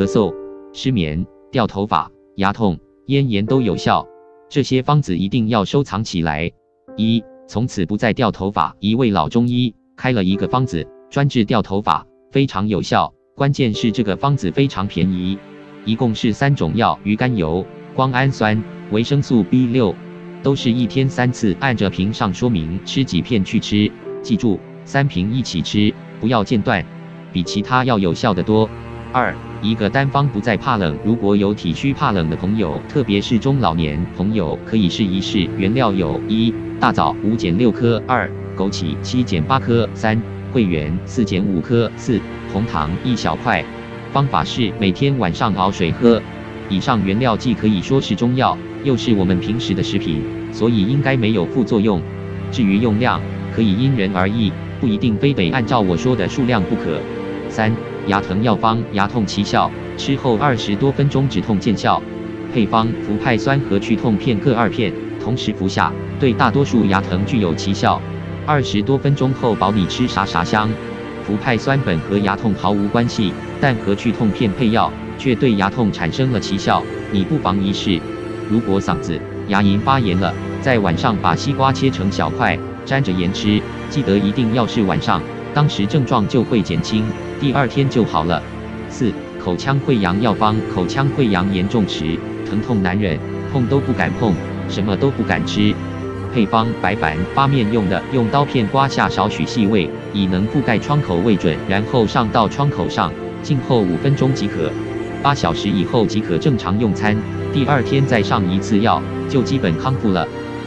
咳嗽、失眠、掉头发、牙痛、咽炎都有效。这些方子一定要收藏起来。1. 从此不再掉头发。一位老中医开了一个方子，专治掉头发，非常有效。关键是这个方子非常便宜，一共是3种药：鱼肝油、胱氨酸、维生素 B6， 都是1天3次，按着瓶上说明吃几片去吃。记住，3瓶一起吃，不要间断，比其他药有效得多。2. 一个单方不再怕冷。如果有体虚怕冷的朋友，特别是中老年朋友，可以试一试。原料有：1. 大枣5减6颗，2. 枸杞7减8颗，3. 桂圆4减5颗，4. 红糖1小块。方法是每天晚上熬水喝。以上原料既可以说是中药，又是我们平时的食品，所以应该没有副作用。至于用量，可以因人而异，不一定非得按照我说的数量不可。3. 牙疼药方：牙痛奇效，吃后20多分钟止痛见效。配方：氟派酸和去痛片各2片，同时服下，对大多数牙疼具有奇效。20多分钟后保你吃啥啥香。氟派酸本和牙痛毫无关系，但和去痛片配药却对牙痛产生了奇效，你不妨一试。如果嗓子、牙龈发炎了，在晚上把西瓜切成小块，沾着盐吃，记得一定要是晚上，当时症状就会减轻，第2天就好了。4. 口腔溃疡药方：口腔溃疡严重时，疼痛难忍，碰都不敢碰，什么都不敢吃。配方：白矾发面用的，用刀片刮下少许细味，以能覆盖创口为准，然后上到创口上，静候5分钟即可。8小时以后即可正常用餐，第2天再上1次药，就基本康复了。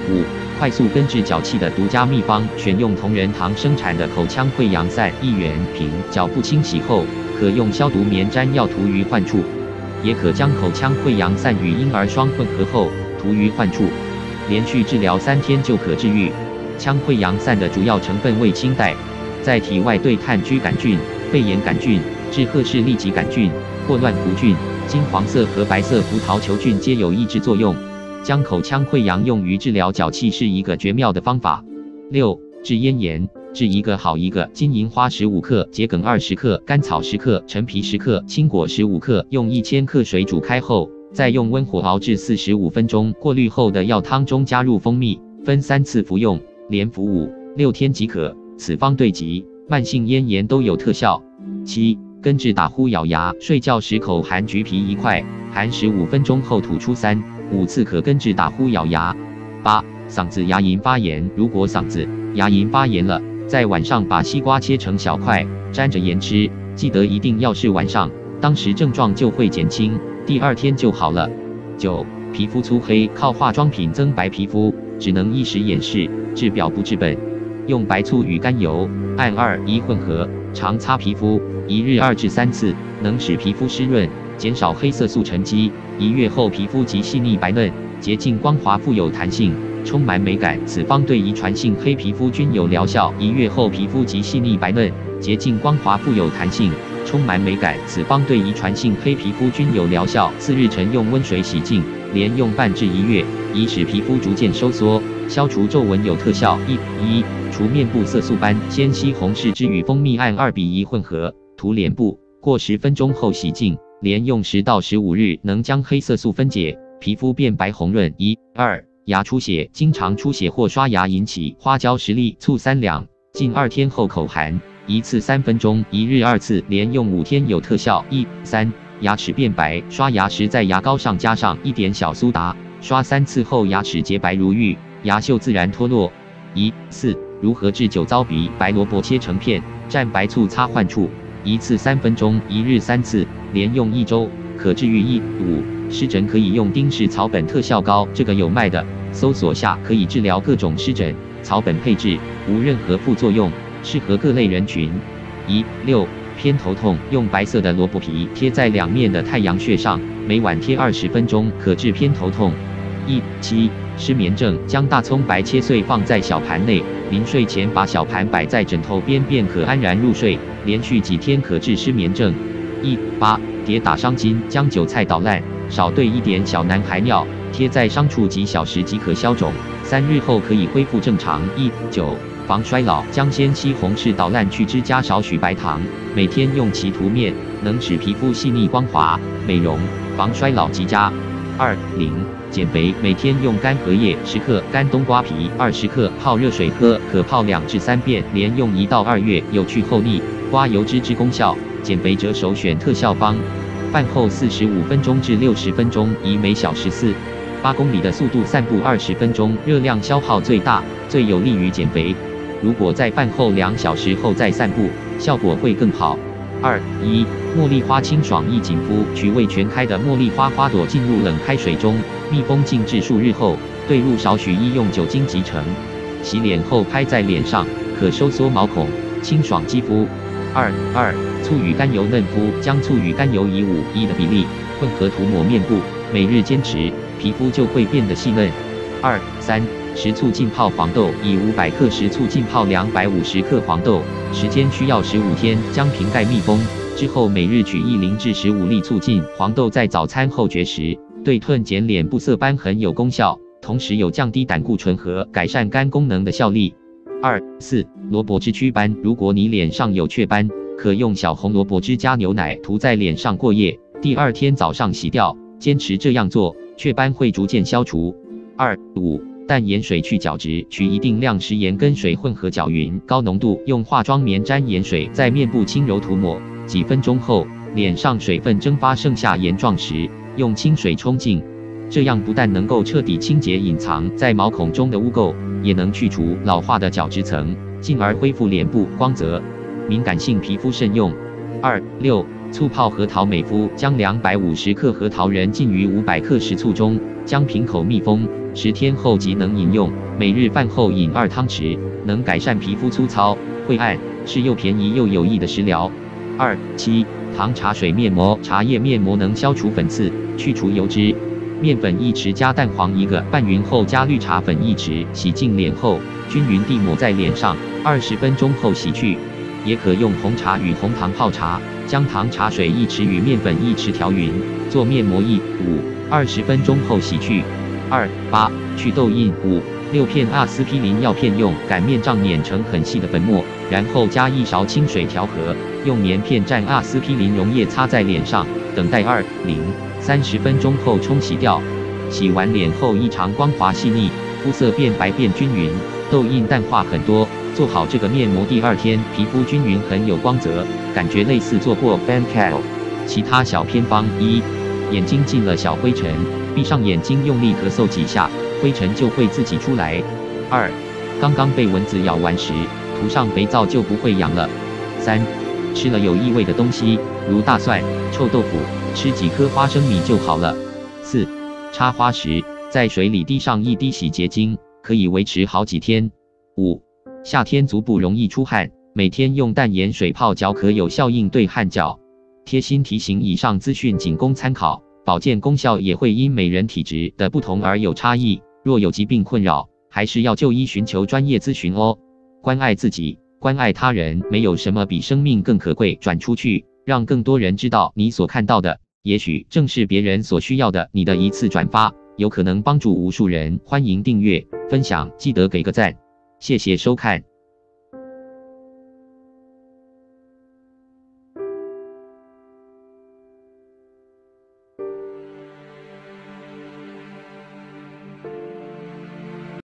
5. 快速根治脚气的独家秘方：选用同仁堂生产的口腔溃疡散1元瓶，脚部清洗后，可用消毒棉沾药涂于患处，也可将口腔溃疡散与婴儿霜混合后涂于患处，连续治疗3天就可治愈。腔溃疡散的主要成分为氢氦，在体外对炭疽杆菌、肺炎杆菌、致褐氏痢疾杆菌、霍乱弧菌、金黄色和白色葡萄球菌皆有抑制作用。将口腔溃疡用于治疗脚气是一个绝妙的方法。6. 治咽炎：治一个好一个。金银花15克，桔梗20克，甘草10克，陈皮10克，青果15克，用1000克水煮开后，再用温火熬至45分钟，过滤后的药汤中加入蜂蜜，分3次服用，连服5-6天即可。此方对疾、慢性咽炎都有特效。7. 根治打呼咬牙：睡觉时口含橘皮1块，含15分钟后吐出3-5次，可根治打呼咬牙。8. 嗓子牙龈发炎：如果嗓子、牙龈发炎了，在晚上把西瓜切成小块，沾着盐吃，记得一定要是晚上，当时症状就会减轻，第2天就好了。9. 皮肤粗黑，靠化妆品增白皮肤，只能一时掩饰，治表不治本。用白醋与甘油按2:1混合，常擦皮肤，1日2至3次，能使皮肤湿润，减少黑色素沉积。1月后皮肤即细腻白嫩，洁净光滑，富有弹性，充满美感。此方对遗传性黑皮肤均有疗效。1月后皮肤即细腻白嫩，洁净光滑，富有弹性，充满美感。此方对遗传性黑皮肤均有疗效。4日晨用温水洗净，连用半至1月，以使皮肤逐渐收缩，消除皱纹有特效。1. 除面部色素斑：先西红柿汁与蜂蜜按2:1混合，涂脸部，过10分钟后洗净，连用10到15日，能将黑色素分解，皮肤变白红润。2. 牙出血：经常出血或刷牙引起，花椒10粒，醋3两，近2天后口含，1次3分钟，1日2次，连用5天有特效。3. 牙齿变白：刷牙时在牙膏上加上1点小苏打，刷3次后牙齿洁白如玉，牙锈自然脱落。4. 如何治酒糟鼻？白萝卜切成片，蘸白醋擦患处，1次3分钟，1日3次，连用1周，可治愈。5. 湿疹可以用丁氏草本特效膏，这个有卖的，搜索下可以治疗各种湿疹，草本配置，无任何副作用，适合各类人群。6. 偏头痛：用白色的萝卜皮贴在2面的太阳穴上，每晚贴20分钟，可治偏头痛。7. 失眠症：将大葱白切碎放在小盘内，临睡前把小盘摆在枕头边，便可安然入睡，连续几天可治失眠症。8. 跌打伤筋：将韭菜捣烂，少兑1点小男孩尿，贴在伤处几小时即可消肿，3日后可以恢复正常。9. 防衰老。将鲜西红柿捣烂去汁，加少许白糖，每天用其涂面，能使皮肤细腻光滑，美容防衰老极佳。20. 减肥，每天用干荷叶10克、干冬瓜皮20克泡热水喝，可泡2至3遍，连用1到2月，有去后腻、刮油脂之功效。减肥者首选特效方。饭后45分钟至60分钟，以每小时4.8公里的速度散步20分钟，热量消耗最大，最有利于减肥。如果在饭后2小时后再散步，效果会更好。1. 茉莉花清爽易紧肤，取未全开的茉莉花花朵浸入冷开水中，密封静置数日后，兑入少许医用酒精即成。洗脸后拍在脸上，可收缩毛孔，清爽肌肤。2. 醋与甘油嫩肤，将醋与甘油以5:1的比例混合涂抹面部，每日坚持，皮肤就会变得细嫩。3. 食醋浸泡黄豆，以500克食醋浸泡250克黄豆，时间需要15天，将瓶盖密封。之后每日取10至15粒醋浸黄豆，在早餐后绝食，对褪减脸部色斑痕有功效，同时有降低胆固醇和改善肝功能的效力。4. 萝卜汁祛斑，如果你脸上有雀斑，可用小红萝卜汁加牛奶涂在脸上过夜，第2天早上洗掉，坚持这样做，雀斑会逐渐消除。5. 淡盐水去角质，取一定量食盐跟水混合搅匀，高浓度用化妆棉沾盐水，在面部轻柔涂抹，几分钟后，脸上水分蒸发剩下盐状时，用清水冲净。这样不但能够彻底清洁隐藏在毛孔中的污垢，也能去除老化的角质层，进而恢复脸部光泽。敏感性皮肤慎用。6. 醋泡核桃美肤，将250克核桃仁浸于500克食醋中，将瓶口密封，10天后即能饮用。每日饭后饮2汤匙，能改善皮肤粗糙、晦暗，是又便宜又有益的食疗。7. 糖茶水面膜，茶叶面膜能消除粉刺，去除油脂。面粉1匙加蛋黄1个，拌匀后加绿茶粉1匙，洗净脸后，均匀地抹在脸上，20分钟后洗去。也可用红茶与红糖泡茶，将糖茶水1匙与面粉1匙调匀，做面膜20分钟后洗去。8. 去痘印。6片阿司匹林药片，用擀面杖碾成很细的粉末，然后加1勺清水调和，用棉片蘸阿司匹林溶液擦在脸上，等待30分钟后冲洗掉。洗完脸后异常光滑细腻，肤色变白变均匀，痘印淡化很多。做好这个面膜第2天，皮肤均匀很有光泽，感觉类似做过 facial。其他小偏方。1. 眼睛进了小灰尘，闭上眼睛用力咳嗽几下，灰尘就会自己出来。2. 刚刚被蚊子咬完时，涂上肥皂就不会痒了。3. 吃了有异味的东西，如大蒜、臭豆腐，吃几颗花生米就好了。4. 插花时，在水里滴上1滴洗洁精，可以维持好几天。5. 夏天足部容易出汗，每天用淡盐水泡脚可有效应对汗脚。贴心提醒，以上资讯仅供参考，保健功效也会因每人体质的不同而有差异。若有疾病困扰，还是要就医寻求专业咨询哦。关爱自己，关爱他人，没有什么比生命更可贵。转出去，让更多人知道你所看到的，也许正是别人所需要的。你的一次转发，有可能帮助无数人。欢迎订阅、分享，记得给个赞。谢谢收看。